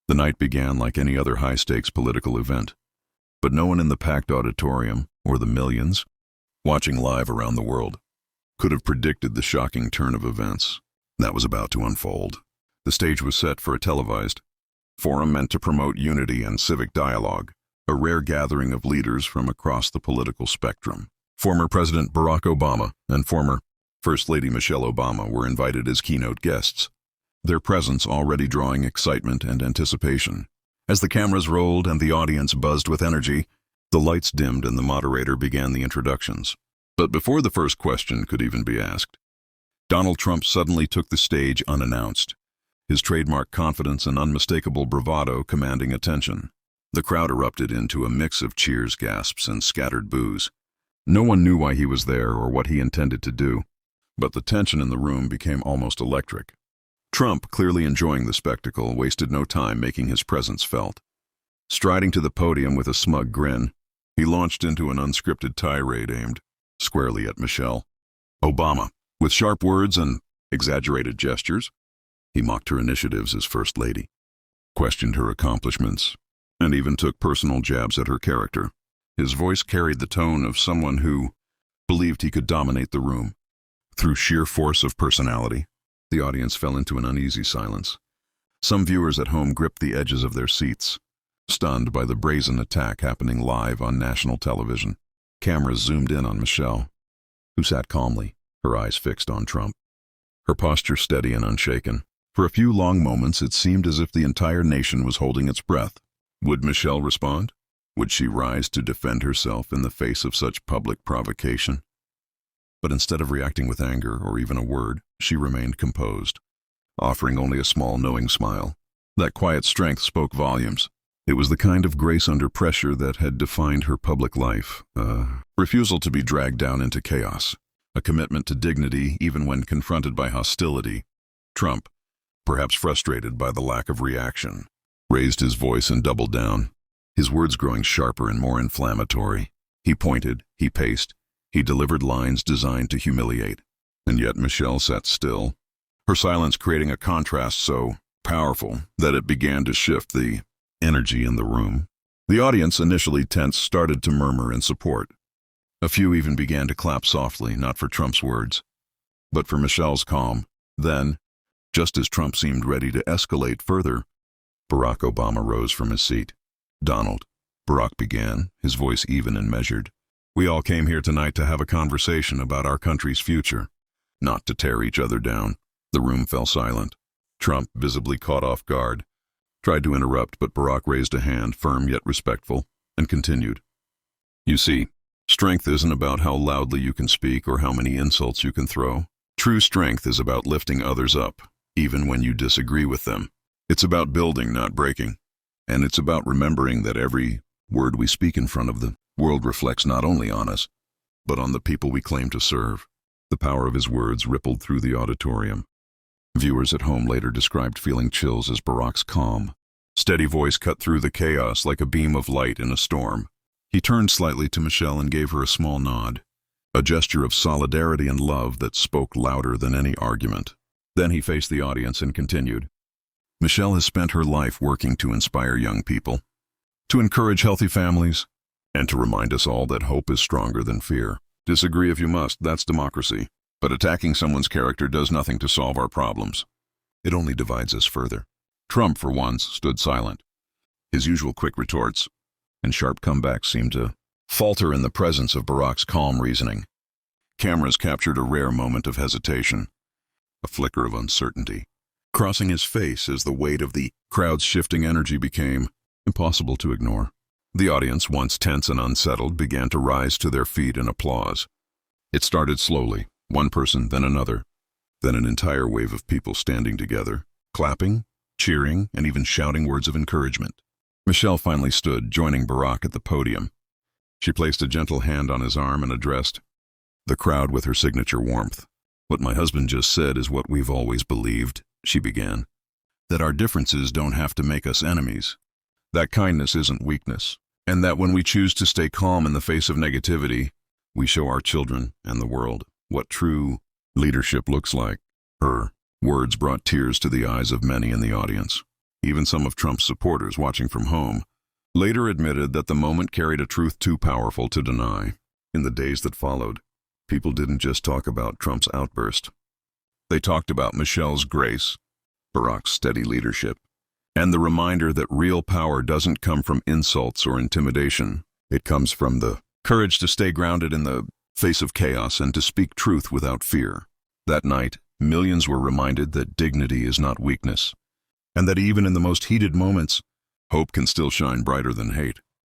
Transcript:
The night began like any other high-stakes political event, but no one in the packed auditorium, or the millions watching live around the world, could have predicted the shocking turn of events that was about to unfold. The stage was set for a televised forum meant to promote unity and civic dialogue, a rare gathering of leaders from across the political spectrum. Former President Barack Obama and former First Lady Michelle Obama were invited as keynote guests, their presence already drawing excitement and anticipation. As the cameras rolled and the audience buzzed with energy, the lights dimmed and the moderator began the introductions. But before the first question could even be asked, Donald Trump suddenly took the stage unannounced, his trademark confidence and unmistakable bravado commanding attention. The crowd erupted into a mix of cheers, gasps, and scattered boos. No one knew why he was there or what he intended to do, but the tension in the room became almost electric. Trump, clearly enjoying the spectacle, wasted no time making his presence felt. Striding to the podium with a smug grin, he launched into an unscripted tirade aimed squarely at Michelle Obama. With sharp words and exaggerated gestures, he mocked her initiatives as First Lady, questioned her accomplishments, and even took personal jabs at her character. His voice carried the tone of someone who believed he could dominate the room. Through sheer force of personality, the audience fell into an uneasy silence. Some viewers at home gripped the edges of their seats, stunned by the brazen attack happening live on national television. Cameras zoomed in on Michelle, who sat calmly, her eyes fixed on Trump, her posture steady and unshaken. For a few long moments, it seemed as if the entire nation was holding its breath. Would Michelle respond? Would she rise to defend herself in the face of such public provocation? But instead of reacting with anger or even a word, she remained composed, offering only a small, knowing smile. That quiet strength spoke volumes. It was the kind of grace under pressure that had defined her public life, a refusal to be dragged down into chaos, a commitment to dignity even when confronted by hostility. Trump, perhaps frustrated by the lack of reaction, raised his voice and doubled down, his words growing sharper and more inflammatory. He pointed, he paced, he delivered lines designed to humiliate. And yet Michelle sat still, her silence creating a contrast so powerful that it began to shift the energy in the room. The audience, initially tense, started to murmur in support. A few even began to clap softly, not for Trump's words, but for Michelle's calm. Then, just as Trump seemed ready to escalate further, Barack Obama rose from his seat. "Donald," Barack began, his voice even and measured, "we all came here tonight to have a conversation about our country's future, not to tear each other down." The room fell silent. Trump, visibly caught off guard, tried to interrupt, but Barack raised a hand, firm yet respectful, and continued. "You see, strength isn't about how loudly you can speak or how many insults you can throw. True strength is about lifting others up, even when you disagree with them. It's about building, not breaking. And it's about remembering that every word we speak in front of the world reflects not only on us, but on the people we claim to serve." The power of his words rippled through the auditorium. Viewers at home later described feeling chills as Barack's calm, steady voice cut through the chaos like a beam of light in a storm. He turned slightly to Michelle and gave her a small nod, a gesture of solidarity and love that spoke louder than any argument. Then he faced the audience and continued. "Michelle has spent her life working to inspire young people, to encourage healthy families, and to remind us all that hope is stronger than fear. Disagree if you must, that's democracy. But attacking someone's character does nothing to solve our problems. It only divides us further." Trump, for once, stood silent. His usual quick retorts and sharp comebacks seemed to falter in the presence of Barack's calm reasoning. Cameras captured a rare moment of hesitation, a flicker of uncertainty, crossing his face as the weight of the crowd's shifting energy became impossible to ignore. The audience, once tense and unsettled, began to rise to their feet in applause. It started slowly. One person, then another, then an entire wave of people standing together, clapping, cheering, and even shouting words of encouragement. Michelle finally stood, joining Barack at the podium. She placed a gentle hand on his arm and addressed the crowd with her signature warmth. "What my husband just said is what we've always believed," she began, "that our differences don't have to make us enemies, that kindness isn't weakness, and that when we choose to stay calm in the face of negativity, we show our children and the world what true leadership looks like." Her words brought tears to the eyes of many in the audience. Even some of Trump's supporters watching from home later admitted that the moment carried a truth too powerful to deny. In the days that followed, people didn't just talk about Trump's outburst. They talked about Michelle's grace, Barack's steady leadership, and the reminder that real power doesn't come from insults or intimidation. It comes from the courage to stay grounded in the face of chaos and to speak truth without fear. That night, millions were reminded that dignity is not weakness, and that even in the most heated moments, hope can still shine brighter than hate.